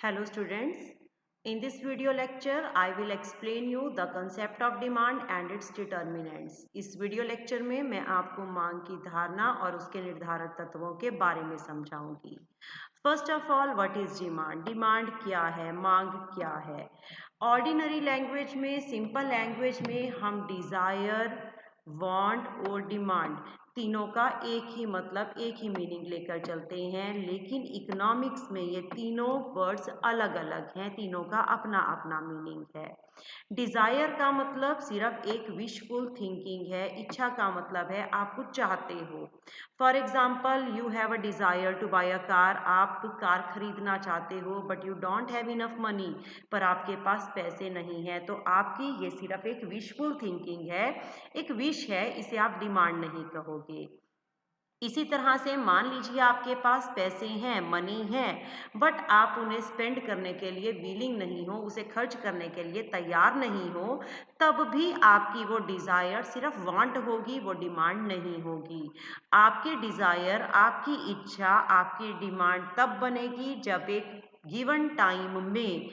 Hello students, in this video lecture I will explain you the concept of demand and its determinants. इस video lecture में मैं आपको मांग की धारणा और उसके निर्धारक तत्वों के बारे में समझाऊंगी। First of all, what is demand? Demand क्या है, मांग क्या है? ऑर्डिनरी लैंग्वेज में, सिंपल लैंग्वेज में हम डिजायर, वांट और डिमांड तीनों का एक ही मतलब, एक ही मीनिंग लेकर चलते हैं, लेकिन इकोनॉमिक्स में ये तीनों वर्ड्स अलग अलग हैं, तीनों का अपना अपना मीनिंग है। डिजायर का मतलब सिर्फ एक विशफुल थिंकिंग है, इच्छा का मतलब है आप कुछ चाहते हो। For example, you have a desire to buy a car, आप कार खरीदना चाहते हो but you don't have enough money, पर आपके पास पैसे नहीं है, तो आपकी ये सिर्फ एक विशफुल थिंकिंग है, एक विश है, इसे आप डिमांड नहीं कहोगे। इसी तरह से मान लीजिए आपके पास पैसे हैं, मनी है, बट आप उन्हें स्पेंड करने के लिए विलिंग नहीं हो, उसे खर्च करने के लिए तैयार नहीं हो, तब भी आपकी वो डिज़ायर सिर्फ वांट होगी, वो डिमांड नहीं होगी। आपकी डिज़ायर, आपकी इच्छा, आपकी डिमांड तब बनेगी जब एक गिवन टाइम में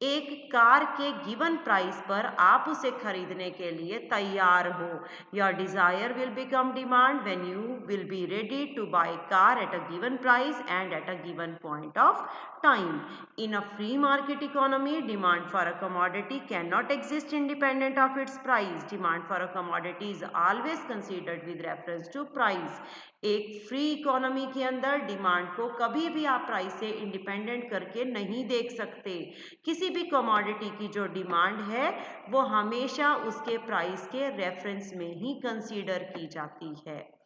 एक कार के गिवन प्राइस पर आप उसे खरीदने के लिए तैयार हो। Your desire will become demand when you will be ready to buy car at a given price and at a given point of time. In a free market economy, demand for a commodity can not exist independent of its price. Demand for a commodity is always considered with reference to price. एक free economy के अंदर demand को कभी भी आप price से independent करके नहीं देख सकते। किसी भी कमोडिटी की जो डिमांड है वो हमेशा उसके प्राइस के रेफरेंस में ही कंसीडर की जाती है।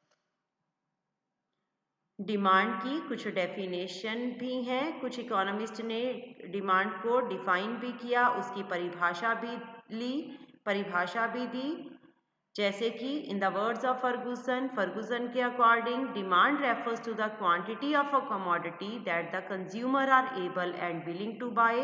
डिमांड की कुछ डेफिनेशन भी हैं, कुछ इकोनॉमिस्ट ने डिमांड को डिफाइन भी किया, उसकी परिभाषा भी दी। जैसे कि in the words of Ferguson के according, demand refers to the quantity of a commodity that the consumer are able and willing to buy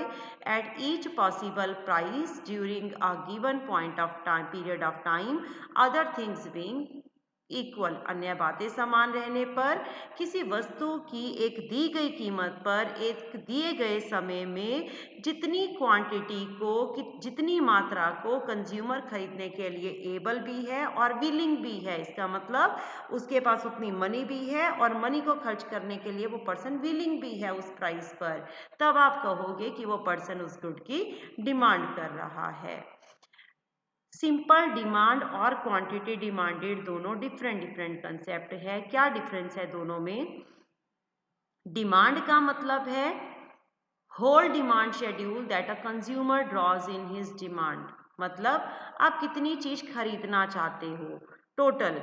at each possible price during a given point of time, period of time, other things being equal. अन्य बातें समान रहने पर किसी वस्तु की एक दी गई कीमत पर एक दिए गए समय में जितनी क्वांटिटी को, जितनी मात्रा को कंज्यूमर खरीदने के लिए एबल भी है और विलिंग भी है, इसका मतलब उसके पास उतनी मनी भी है और मनी को खर्च करने के लिए वो पर्सन विलिंग भी है उस प्राइस पर, तब आप कहोगे कि वो पर्सन उस गुड की डिमांड कर रहा है। सिंपल डिमांड और क्वांटिटी डिमांडेड दोनों डिफरेंट कंसेप्ट है। क्या डिफरेंस है दोनों में? डिमांड का मतलब है whole demand schedule that a consumer draws in his demand, मतलब आप कितनी चीज खरीदना चाहते हो टोटल।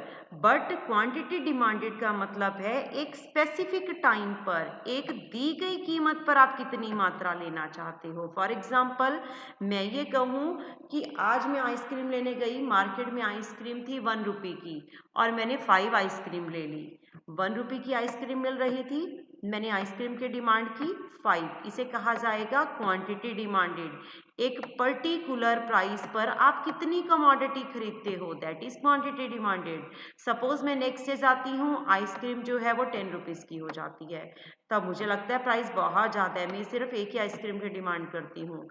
बट क्वांटिटी डिमांडेड का मतलब है एक स्पेसिफिक टाइम पर, एक दी गई कीमत पर आप कितनी मात्रा लेना चाहते हो। फॉर एग्जाम्पल, मैं ये कहूँ कि आज मैं आइसक्रीम लेने गई, मार्केट में आइसक्रीम थी 1 रुपये की और मैंने 5 आइसक्रीम ले ली। 1 रुपये की आइसक्रीम मिल रही थी, मैंने आइसक्रीम की डिमांड की 5, इसे कहा जाएगा क्वांटिटी डिमांडेड। एक पर्टिकुलर प्राइस पर आप कितनी कमोडिटी खरीदते हो, that is quantity demanded. Suppose मैं नेक्स्ट डे जाती हूँ, आइसक्रीम जो है वो 10 रुपीज़ की हो जाती है, तब मुझे लगता है प्राइस बहुत ज़्यादा है, मैं सिर्फ एक ही आइसक्रीम की डिमांड करती हूँ।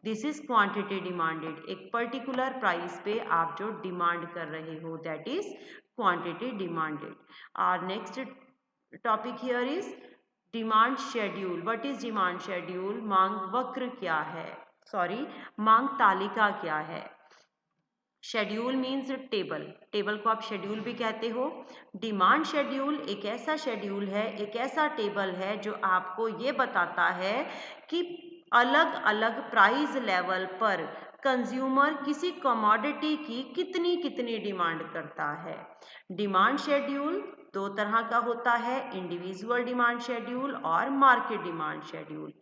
This is quantity demanded. एक पर्टिकुलर प्राइस पे आप जो डिमांड कर रहे हो, that is quantity demanded. Our next topic here is demand schedule. What is demand schedule? मांग वक्र क्या है, सॉरी, मांग तालिका क्या है? शेड्यूल मीन्स टेबल, टेबल को आप शेड्यूल भी कहते हो। डिमांड शेड्यूल एक ऐसा शेड्यूल है, एक ऐसा टेबल है जो आपको ये बताता है कि अलग अलग प्राइस लेवल पर कंज्यूमर किसी कमोडिटी की कितनी कितनी डिमांड करता है। डिमांड शेड्यूल दो तरह का होता है, इंडिविजुअल डिमांड शेड्यूल और market demand schedule.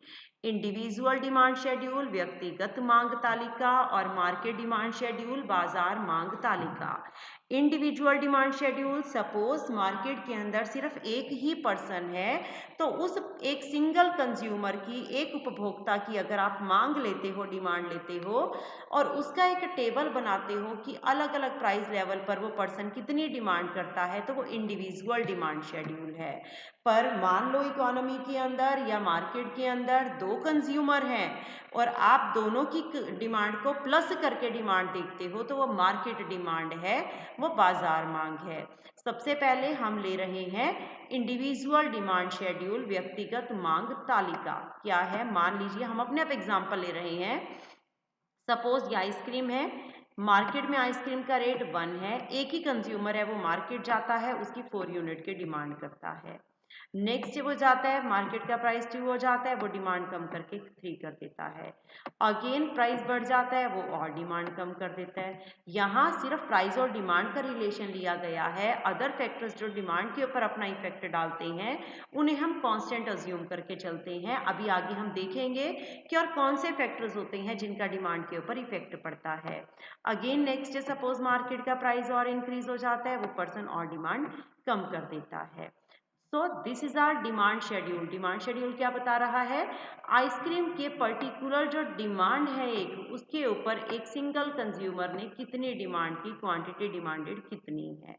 Individual demand schedule व्यक्तिगत मांग तालिका और मार्केट डिमांड शेड्यूल बाजार मांग तालिका। Individual demand schedule, suppose market के अंदर सिर्फ एक ही पर्सन है, तो उस एक सिंगल कंज्यूमर की, एक उपभोक्ता की अगर आप मांग लेते हो, डिमांड लेते हो और उसका एक टेबल बनाते हो कि अलग अलग प्राइस लेवल पर वो पर्सन कितनी डिमांड करता है, तो वो इंडिविजुअल डिमांड शेड्यूल है। पर मान लो इकोनॉमी के अंदर या मार्केट के अंदर दो कंज्यूमर हैं और आप दोनों की डिमांड को प्लस करके डिमांड देखते हो तो वो मार्केट डिमांड है, वो बाजार मांग है। सबसे पहले हम ले रहे हैं इंडिविजुअल डिमांड शेड्यूल, व्यक्तिगत मांग तालिका। क्या है, मान लीजिए हम अपने आप एग्जांपल ले रहे हैं। सपोज ये आइसक्रीम है, मार्केट में आइसक्रीम का रेट 1 है, एक ही कंज्यूमर है, वो मार्केट जाता है, उसकी 4 यूनिट की डिमांड करता है। नेक्स्ट वो जाता है, मार्केट का प्राइस 2 हो जाता है, वो डिमांड कम करके 3 कर देता है। अगेन प्राइस बढ़ जाता है, वो और डिमांड कम कर देता है। यहाँ सिर्फ प्राइस और डिमांड का रिलेशन लिया गया है, अदर फैक्टर्स जो डिमांड के ऊपर अपना इफेक्ट डालते हैं उन्हें हम कांस्टेंट अज्यूम करके चलते हैं। अभी आगे हम देखेंगे कि और कौन से फैक्टर्स होते हैं जिनका डिमांड के ऊपर इफेक्ट पड़ता है। अगेन नेक्स्ट, सपोज मार्केट का प्राइस और इंक्रीज हो जाता है, वो पर्सन और डिमांड कम कर देता है। So this is our demand schedule. Demand schedule क्या बता रहा है, आइसक्रीम के पर्टिकुलर जो डिमांड है एक, उसके ऊपर एक सिंगल कंज्यूमर ने कितनी डिमांड की, क्वांटिटी डिमांडेड कितनी है।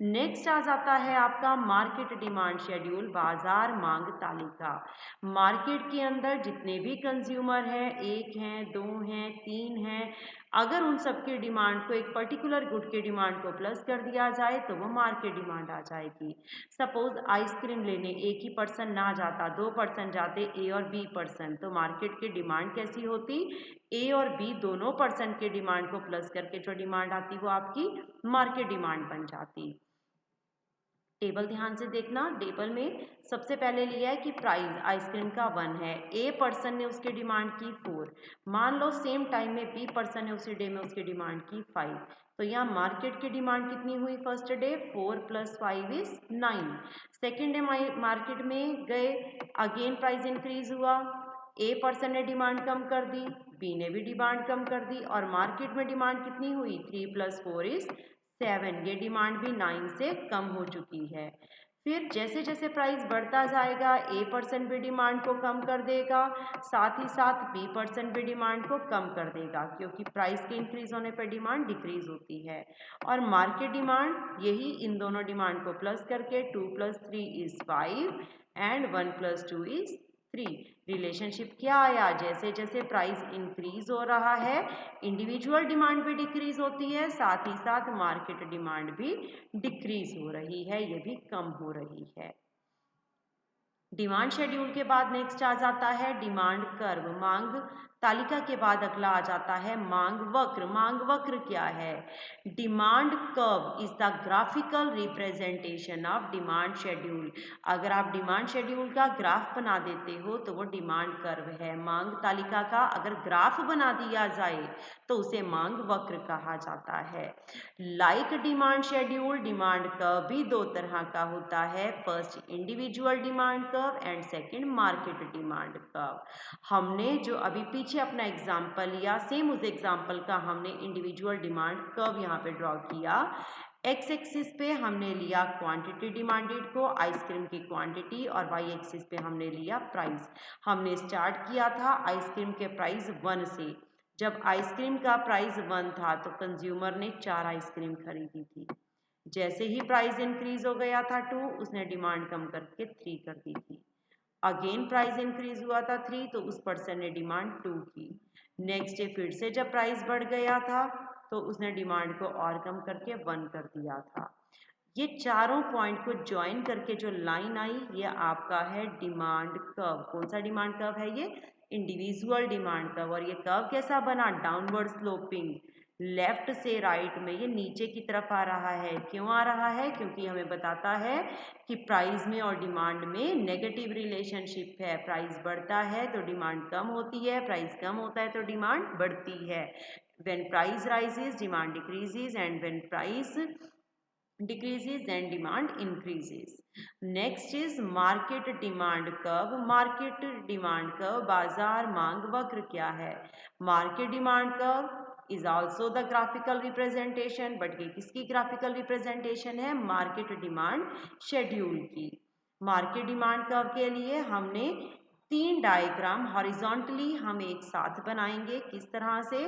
नेक्स्ट आ जाता है आपका मार्केट डिमांड शेड्यूल, बाजार मांग तालिका। मार्केट के अंदर जितने भी कंज्यूमर हैं, एक हैं, दो हैं, तीन हैं, अगर उन सबकी डिमांड को, एक पर्टिकुलर गुड की डिमांड को प्लस कर दिया जाए तो वो मार्केट डिमांड आ जाएगी। सपोज आइसक्रीम लेने एक ही पर्सन ना जाता, 2 पर्सन जाते, ए और बी पर्सन, तो मार्केट की डिमांड कैसी होती, ए और बी दोनों पर्सन की डिमांड को प्लस करके जो डिमांड आती वो आपकी मार्केट डिमांड बन जाती। टेबल ध्यान से देखना, टेबल में सबसे पहले लिया है कि प्राइस आइसक्रीम का 1 है, ए पर्सन ने उसकी डिमांड की 4, मान लो सेम टाइम में बी पर्सन ने उसी डे में उसकी डिमांड की 5, तो यहाँ मार्केट की डिमांड कितनी हुई first day, 4 + 5 is 9। Second day market में गए, अगेन प्राइस इंक्रीज हुआ, ए पर्सन ने डिमांड कम कर दी, बी ने भी डिमांड कम कर दी और मार्केट में डिमांड कितनी हुई, 3 + 4 इज 7, ये डिमांड भी 9 से कम हो चुकी है। फिर जैसे जैसे प्राइस बढ़ता जाएगा, ए पर्सन भी डिमांड को कम कर देगा, साथ ही साथ बी पर्सन भी डिमांड को कम कर देगा, क्योंकि प्राइस के इंक्रीज होने पर डिमांड डिक्रीज होती है। और मार्केट डिमांड यही इन दोनों डिमांड को प्लस करके 2 + 3 इज 5 एंड 1 + 2 इज 3। रिलेशनशिप क्या आया, जैसे जैसे प्राइस इंक्रीज हो रहा है इंडिविजुअल डिमांड भी डिक्रीज होती है, साथ ही साथ मार्केट डिमांड भी डिक्रीज हो रही है, ये भी कम हो रही है। डिमांड शेड्यूल के बाद नेक्स्ट आ जाता है डिमांड कर्व, मांग तालिका के बाद अगला आ जाता है मांग वक्र। मांग वक्र क्या है, demand curve is the graphical representation of demand schedule. अगर आप डिमांड शेड्यूल का ग्राफ बना देते हो तो वो डिमांड कर्व है। मांग तालिका का अगर ग्राफ बना दिया जाए तो उसे मांग वक्र कहा जाता है। Like demand schedule, demand curve भी दो तरह का होता है, first individual demand curve and second market demand curve. हमने जो अभी पीछे अपना एग्जाम्पल लिया, सेम उस एग्जाम्पल का हमने इंडिविजुअल डिमांड कर्व यहाँ पे ड्रॉ किया। एक्स एक्सिस पे हमने लिया क्वांटिटी डिमांडेड को, आइसक्रीम की क्वांटिटी, और वाई एक्सिस पे हमने लिया प्राइस। हमने स्टार्ट किया था आइसक्रीम के प्राइस 1 से। जब आइसक्रीम का प्राइस 1 था तो कंज्यूमर ने 4 आइसक्रीम खरीदी थी। जैसे ही प्राइस इंक्रीज हो गया था 2, उसने डिमांड कम करके 3 कर दी थी। अगेन प्राइस इंक्रीज हुआ था 3, तो उस पर्सन ने डिमांड 2 की। नेक्स्ट डे फिर से जब प्राइस बढ़ गया था तो उसने डिमांड को और कम करके 1 कर दिया था। ये चारों पॉइंट को ज्वाइन करके जो लाइन आई, ये आपका है डिमांड कर्व। कौन सा डिमांड कर्व है ये, इंडिविजुअल डिमांड कर्व। और ये कर्व कैसा बना, डाउनवर्ड स्लोपिंग, लेफ्ट से राइट में ये नीचे की तरफ आ रहा है। क्यों आ रहा है, क्योंकि हमें बताता है कि प्राइस में और डिमांड में नेगेटिव रिलेशनशिप है। प्राइस बढ़ता है तो डिमांड कम होती है, प्राइस कम होता है तो डिमांड बढ़ती है। when price rises demand decreases and when price decreases then demand increases. Next is market demand curve. Market demand curve, बाजार मांग वक्र क्या है, market demand curve is also the graphical representation, but ये किसकी graphical representation है, market demand schedule की। Market demand curve के लिए हमने 3 डायग्राम हॉरिजॉन्टली हम एक साथ बनाएंगे। किस तरह से,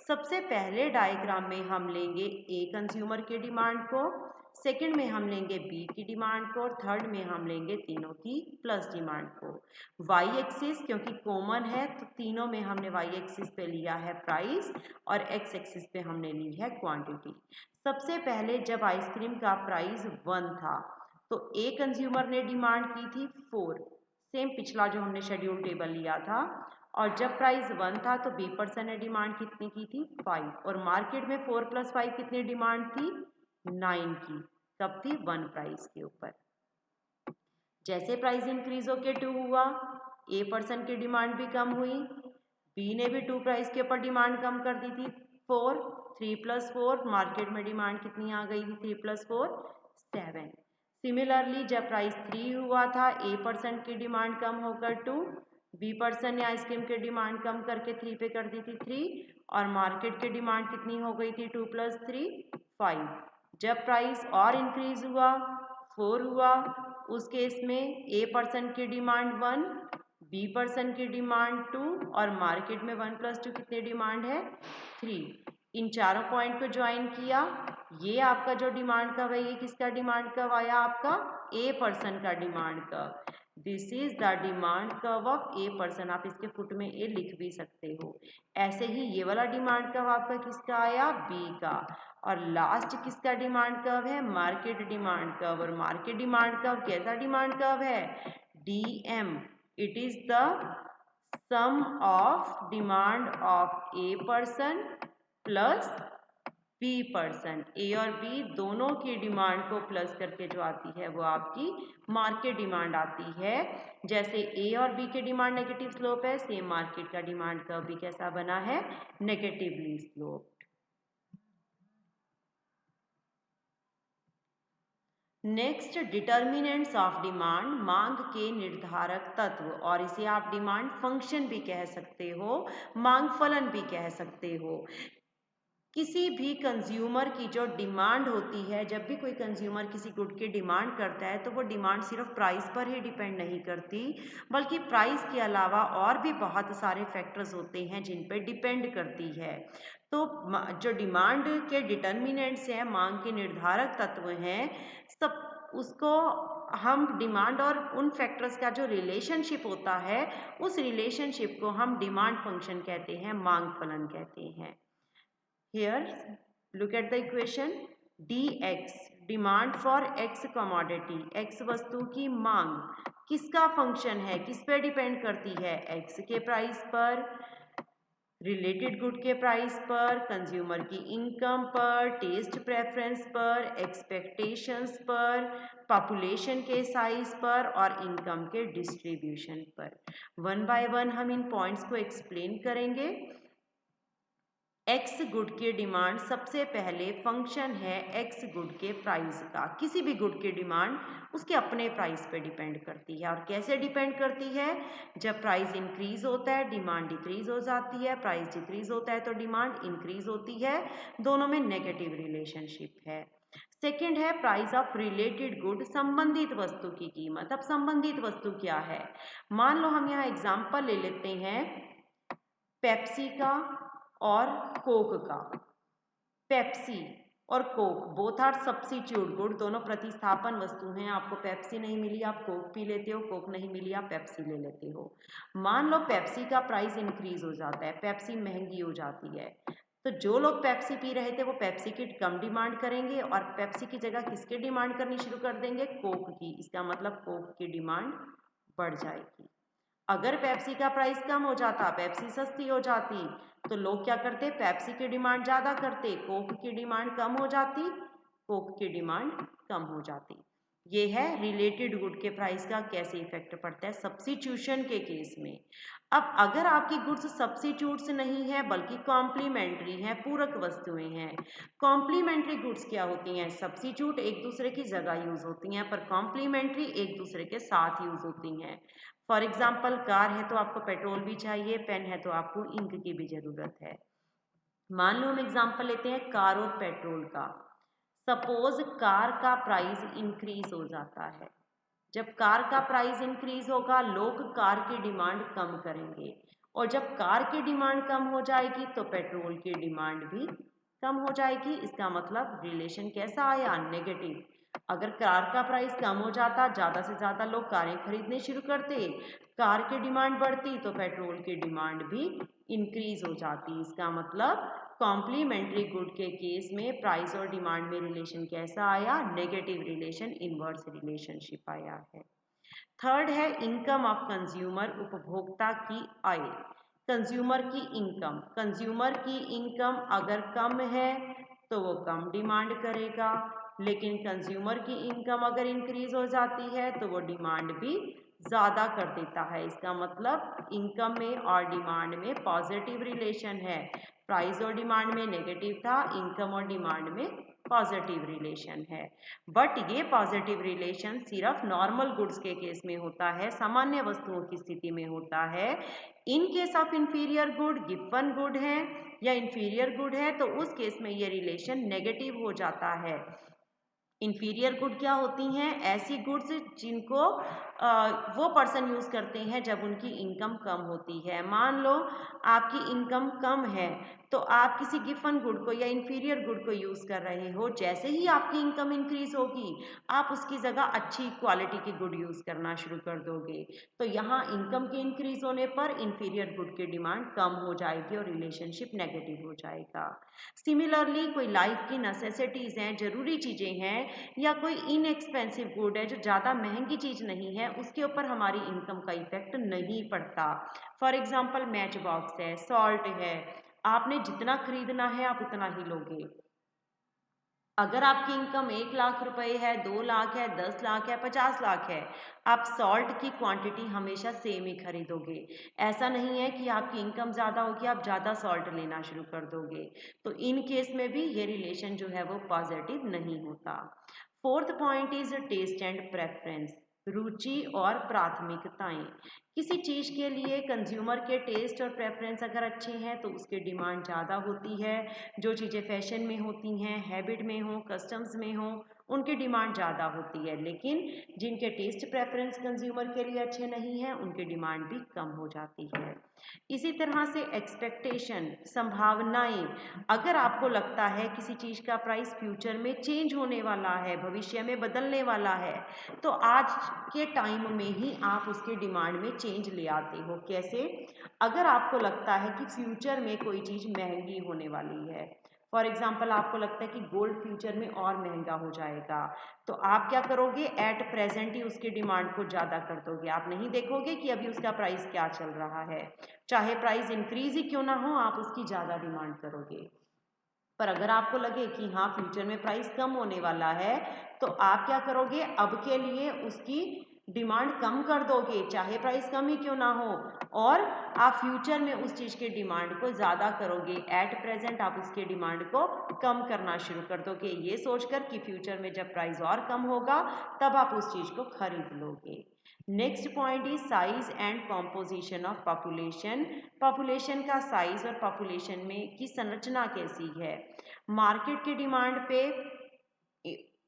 सबसे पहले डायग्राम में हम लेंगे ए कंज्यूमर के डिमांड को, सेकंड में हम लेंगे बी की डिमांड को और थर्ड में हम लेंगे तीनों की प्लस डिमांड को। वाई एक्सिस क्योंकि कॉमन है तो तीनों में हमने वाई एक्सिस पे लिया है प्राइस और एक्स एक्सिस पे हमने ली है क्वांटिटी। सबसे पहले जब आइसक्रीम का प्राइस 1 था तो ए कंज्यूमर ने डिमांड की थी 4, सेम पिछला जो हमने शेड्यूल टेबल लिया था। और जब प्राइस 1 था तो बी पर्सन ने डिमांड कितनी की थी 5, और मार्केट में 4 + 5 कितनी डिमांड थी 9 की। कब थी 1 प्राइस के ऊपर। जैसे प्राइस इंक्रीज होके 2 हुआ, ए पर्सन की डिमांड भी कम हुई, बी ने भी 2 प्राइस के ऊपर डिमांड कम कर दी थी 4, 3 + 4 मार्केट में डिमांड कितनी आ गई थी 3 + 4 7। सिमिलरली जब प्राइस 3 हुआ था ए पर्सन की डिमांड कम होकर 2, बी पर्सन ने आइसक्रीम की डिमांड कम करके 3 पे कर दी थी 3, और मार्केट की डिमांड कितनी हो गई थी 2 + 3 5। जब प्राइस और इंक्रीज हुआ 4 हुआ, उस केस में ए पर्सन की डिमांड 1, बी पर्सन की डिमांड 2 और मार्केट में 1 + 2 कितनी डिमांड है 3। इन चारों पॉइंट को ज्वाइन किया, ये आपका जो डिमांड कर्व है ये किसका डिमांड कर्व आया आपका ए पर्सन का demand curve. This is the demand curve of A person. आप इसके फुट में ए लिख भी सकते हो। ऐसे ही ये वाला डिमांड कर्व आपका किसका आया बी का। और लास्ट किसका डिमांड कर्व है मार्केट डिमांड कर्व। और मार्केट डिमांड कर्व कैसा डिमांड कर्व है DM। It is the sum of demand of A person plus B person. A और बी दोनों की डिमांड को प्लस करके जो आती है वो आपकी मार्केट डिमांड आती है। जैसे ए और बी की डिमांड नेगेटिव स्लोप है, सेम मार्केट का डिमांड कर्व भी कैसा बना है negatively slope. Next determinants of demand, मांग के निर्धारक तत्व, और इसे आप डिमांड फंक्शन भी कह सकते हो, मांग फलन भी कह सकते हो। किसी भी कंज्यूमर की जो डिमांड होती है, जब भी कोई कंज्यूमर किसी गुड की डिमांड करता है तो वो डिमांड सिर्फ प्राइस पर ही डिपेंड नहीं करती, बल्कि प्राइस के अलावा और भी बहुत सारे फैक्टर्स होते हैं जिन पर डिपेंड करती है। तो जो डिमांड के डिटर्मिनेंट्स हैं, मांग के निर्धारक तत्व हैं, सब उसको हम डिमांड और उन फैक्टर्स का जो रिलेशनशिप होता है उस रिलेशनशिप को हम डिमांड फंक्शन कहते हैं, मांग फलन कहते हैं। Here, look at the equation. dx demand for x commodity, x वस्तु की मांग किसका फंक्शन है, किस पे डिपेंड करती है x के प्राइस पर, रिलेटेड गुड के प्राइस पर, कंज्यूमर की इनकम पर, टेस्ट प्रेफरेंस पर, एक्सपेक्टेशंस पर, पॉपुलेशन के साइज पर और इनकम के डिस्ट्रीब्यूशन पर। 1 बाय 1 हम इन पॉइंट्स को एक्सप्लेन करेंगे। एक्स गुड की डिमांड सबसे पहले फंक्शन है एक्स गुड के प्राइस का। किसी भी गुड की डिमांड उसके अपने प्राइस पे डिपेंड करती है। और कैसे डिपेंड करती है, जब प्राइस इंक्रीज होता है डिमांड डिक्रीज हो जाती है, प्राइस डिक्रीज होता है तो डिमांड इंक्रीज होती है, दोनों में नेगेटिव रिलेशनशिप है। सेकेंड है प्राइस ऑफ रिलेटेड गुड, संबंधित वस्तु की कीमत। अब संबंधित वस्तु क्या है, मान लो हम यहाँ एग्जाम्पल ले लेते हैं पेप्सी का और कोक का। पेप्सी और Coke both are substitute good, दोनों प्रतिस्थापन वस्तु हैं। आपको पेप्सी नहीं मिली आप कोक पी लेते हो, कोक नहीं मिली आप पेप्सी ले लेते हो। मान लो पेप्सी का प्राइस इंक्रीज हो जाता है, पेप्सी महंगी हो जाती है, तो जो लोग पेप्सी पी रहे थे वो पेप्सी की कम डिमांड करेंगे और पेप्सी की जगह किसकी डिमांड करनी शुरू कर देंगे कोक की। इसका मतलब कोक की डिमांड बढ़ जाएगी। अगर पेप्सी का प्राइस कम हो जाता, पेप्सी सस्ती हो जाती, तो लोग क्या करते पेप्सी की डिमांड ज़्यादा करते, कोक की डिमांड कम हो जाती, कोक की डिमांड कम हो जाती। ये है रिलेटेड गुड के प्राइस का कैसे इफेक्ट पड़ता है सब्स्टिट्यूशन के केस में। अब अगर आपकी गुड्स सब्स्टिट्यूट्स नहीं है बल्कि कॉम्प्लीमेंट्री हैं, पूरक वस्तुएं हैं। कॉम्प्लीमेंट्री गुड्स क्या होती हैं, सब्स्टिट्यूट एक दूसरे की जगह यूज होती हैं पर कॉम्प्लीमेंट्री एक दूसरे के साथ यूज होती हैं। फॉर एग्जाम्पल कार है तो आपको पेट्रोल भी चाहिए, पेन है तो आपको इंक की भी जरूरत है। मान लो हम एग्जाम्पल लेते हैं कार और पेट्रोल का। सपोज कार का प्राइस इंक्रीज हो जाता है, जब कार का प्राइस इंक्रीज होगा लोग कार की डिमांड कम करेंगे, और जब कार की डिमांड कम हो जाएगी तो पेट्रोल की डिमांड भी कम हो जाएगी। इसका मतलब रिलेशन कैसा आया, नेगेटिव। अगर कार का प्राइस कम हो जाता, ज़्यादा से ज़्यादा लोग कारें खरीदने शुरू करते, कार की डिमांड बढ़ती, तो पेट्रोल की डिमांड भी इंक्रीज हो जाती। इसका मतलब कॉम्प्लीमेंट्री गुड के केस में प्राइस और डिमांड में रिलेशन कैसा आया, नेगेटिव रिलेशन, इनवर्स रिलेशनशिप आया है। थर्ड है इनकम ऑफ कंज्यूमर, उपभोक्ता की आय। कंज्यूमर की इनकम, कंज्यूमर की इनकम अगर कम है तो वो कम डिमांड करेगा, लेकिन कंज्यूमर की इनकम अगर इंक्रीज हो जाती है तो वो डिमांड भी ज़्यादा कर देता है। इसका मतलब इनकम में और डिमांड में पॉजिटिव रिलेशन है, प्राइस और डिमांड में नेगेटिव था, इनकम और डिमांड में पॉजिटिव रिलेशन है। बट ये पॉजिटिव रिलेशन सिर्फ नॉर्मल गुड्स के केस में होता है, सामान्य वस्तुओं की स्थिति में होता है। In case of inferior good, given good है या इंफीरियर गुड है, तो उस केस में ये रिलेशन नेगेटिव हो जाता है। इंफीरियर गुड क्या होती हैं, ऐसी गुड्स जिनको वो पर्सन यूज़ करते हैं जब उनकी इनकम कम होती है। मान लो आपकी इनकम कम है तो आप किसी गिवन गुड को या इंफीरियर गुड को यूज़ कर रहे हो, जैसे ही आपकी इनकम इंक्रीज होगी आप उसकी जगह अच्छी क्वालिटी की गुड यूज़ करना शुरू कर दोगे। तो यहाँ इनकम के इंक्रीज होने पर इंफीरियर गुड की डिमांड कम हो जाएगी और रिलेशनशिप नेगेटिव हो जाएगा। सिमिलरली कोई लाइफ की नेसेसिटीज़ हैं, ज़रूरी चीज़ें हैं, या कोई इनएक्सपेंसिव गुड है जो ज़्यादा महंगी चीज़ नहीं है, उसके ऊपर हमारी इनकम का इफेक्ट नहीं पड़ता। फॉर एग्जांपल मैच बॉक्स है, सॉल्ट है, आपने जितना खरीदना है आप उतना ही लोगे। अगर आपकी इनकम 1 लाख रुपए है, 2 लाख है, 10 लाख है, 50 लाख है, आप सॉल्ट की क्वांटिटी हमेशा सेम ही खरीदोगे। ऐसा नहीं है कि आपकी इनकम ज़्यादा होगी आप ज़्यादा सॉल्ट लेना शुरू कर दोगे। तो इन केस में भी ये रिलेशन जो है वो पॉजिटिव नहीं होता। Fourth point is taste and preference, रुचि और प्राथमिकताएं। किसी चीज़ के लिए कंज्यूमर के टेस्ट और प्रेफरेंस अगर अच्छे हैं तो उसकी डिमांड ज़्यादा होती है। जो चीज़ें फैशन में होती हैं, हैबिट में हो, कस्टम्स में हो, उनकी डिमांड ज़्यादा होती है। लेकिन जिनके टेस्ट प्रेफरेंस कंज्यूमर के लिए अच्छे नहीं हैं उनकी डिमांड भी कम हो जाती है। इसी तरह से एक्सपेक्टेशन, संभावनाएं, अगर आपको लगता है किसी चीज़ का प्राइस फ्यूचर में चेंज होने वाला है, भविष्य में बदलने वाला है, तो आज के टाइम में ही आप उसके डिमांड में चेंज ले आते हो। कैसे? अगर आपको लगता है कि फ्यूचर में कोई चीज़ महंगी होने वाली है, फॉर एग्जाम्पल आपको लगता है कि गोल्ड फ्यूचर में और महंगा हो जाएगा, तो आप क्या करोगे, एट प्रेजेंट ही उसकी डिमांड को ज़्यादा कर दोगे। आप नहीं देखोगे कि अभी उसका प्राइस क्या चल रहा है, चाहे प्राइस इंक्रीज ही क्यों ना हो आप उसकी ज़्यादा डिमांड करोगे। पर अगर आपको लगे कि हाँ फ्यूचर में प्राइस कम होने वाला है, तो आप क्या करोगे, अब के लिए उसकी डिमांड कम कर दोगे, चाहे प्राइस कम ही क्यों ना हो, और आप फ्यूचर में उस चीज़ की डिमांड को ज़्यादा करोगे। एट प्रेजेंट आप उसकी डिमांड को कम करना शुरू कर दोगे, ये सोचकर कि फ्यूचर में जब प्राइस और कम होगा तब आप उस चीज़ को खरीद लोगे। Next point is size and composition of population. Population का साइज और पॉपुलेशन में की संरचना कैसी है। मार्केट की डिमांड पे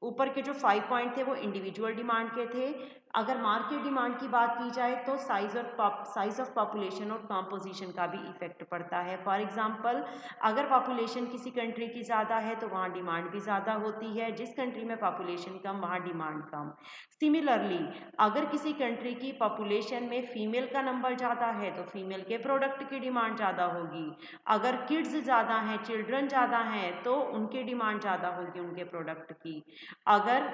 ऊपर के जो 5 पॉइंट थे वो इंडिविजुअल डिमांड के थे। अगर मार्केट डिमांड की बात की जाए तो साइज ऑफ पॉपुलेशन और कॉम्पोजिशन का भी इफेक्ट पड़ता है। फॉर एग्जांपल अगर पॉपुलेशन किसी कंट्री की ज़्यादा है तो वहाँ डिमांड भी ज़्यादा होती है, जिस कंट्री में पॉपुलेशन कम वहाँ डिमांड कम। सिमिलरली अगर किसी कंट्री की पॉपुलेशन में फीमेल का नंबर ज़्यादा है तो फीमेल के प्रोडक्ट की डिमांड ज़्यादा होगी। अगर किड्स ज़्यादा हैं, चिल्ड्रन ज़्यादा हैं, तो उनकी डिमांड ज़्यादा होगी उनके प्रोडक्ट की। अगर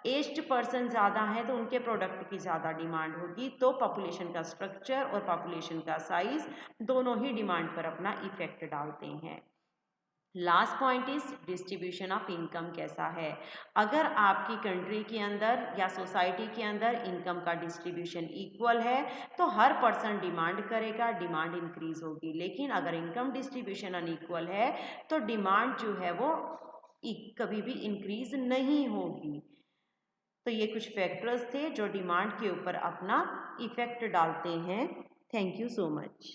एज्ड पर्सन ज़्यादा है तो उनके प्रोडक्ट की ज़्यादा डिमांड होगी। तो पॉपुलेशन का स्ट्रक्चर और पॉपुलेशन का साइज दोनों ही डिमांड पर अपना इफेक्ट डालते हैं। Last point is distribution of income कैसा है। अगर आपकी कंट्री के अंदर या सोसाइटी के अंदर इनकम का डिस्ट्रीब्यूशन इक्वल है तो हर पर्सन डिमांड करेगा, डिमांड इंक्रीज होगी। लेकिन अगर इनकम डिस्ट्रीब्यूशन अनइक्वल है तो डिमांड जो है वो कभी भी इंक्रीज नहीं होगी। तो ये कुछ फैक्टर्स थे जो डिमांड के ऊपर अपना इफेक्ट डालते हैं। Thank you so much.